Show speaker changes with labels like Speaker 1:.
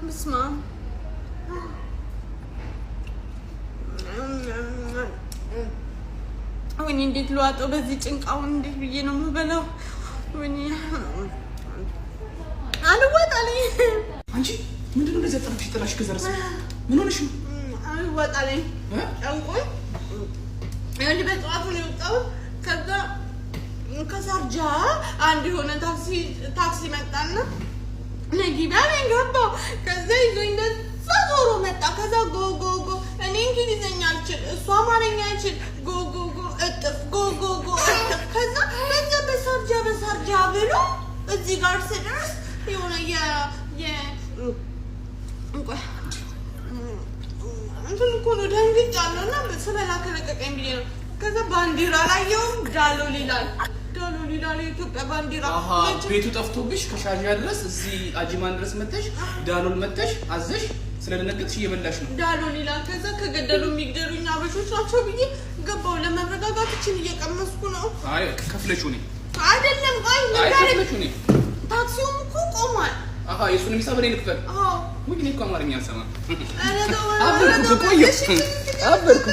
Speaker 1: بسمع ويني نديت الوقت وبزي تنقاو نديت بيجينا مبلاو ويني انا وات علي
Speaker 2: انتي ምንድነው እንደዚህ አጥርሽ ጥላሽ ከዘርስ ምን ሆነሽ ነው
Speaker 1: انا وات علي انقول يعني በጠዋቱ ነው የወጣው ከዛ ከሳርጃ አንድ የሆነ ታክሲ መጣና ለጊባን እንገባው ከዛ ይዞኝ እንደዛ ዞሮ መጣ ከዛ ጎ እኔ እንግሊዘኛ አልችል እሷ አማርኛ አልችል ጎ እጥፍ ጎ እጥፍ ከዛ በሳርጃ ብሎ እዚህ ጋር ስደርስ የሆነ እንቆይ እንትን እኮ ነው ደንግጫለሁና በሰላም ከለቀቀኝ ብዬ ነው ከዛ ባንዲራ ላየው ዳሎል ይላል የኢትዮጵያ ባንዲራ
Speaker 2: ቤቱ ጠፍቶብሽ ከሻጃ ድረስ እዚህ አጂማን ድረስ መተሽ ዳሎል መተሽ አዘሽ ስለደነገጥሽ እየበላሽ ነው
Speaker 1: ዳሎል ይላል ከዛ ከገደሉ የሚገሩኝ አበሾች ናቸው ብዬ ገባው ለመረጋጋት እቺን እየቀመስኩ ነው
Speaker 2: አይ ከፍለሽው ነው
Speaker 1: አይደለም
Speaker 2: አይ ከፍለሽው ነው
Speaker 1: ታክሲውም እኮ ቆሟል
Speaker 2: አሃ የሱን የሚሳበኔ ልክፈል
Speaker 1: አዎ
Speaker 2: ወይ ነው አማርኛ ሰማ
Speaker 1: አረ
Speaker 2: አበርኩ ቆየሽ አበርኩ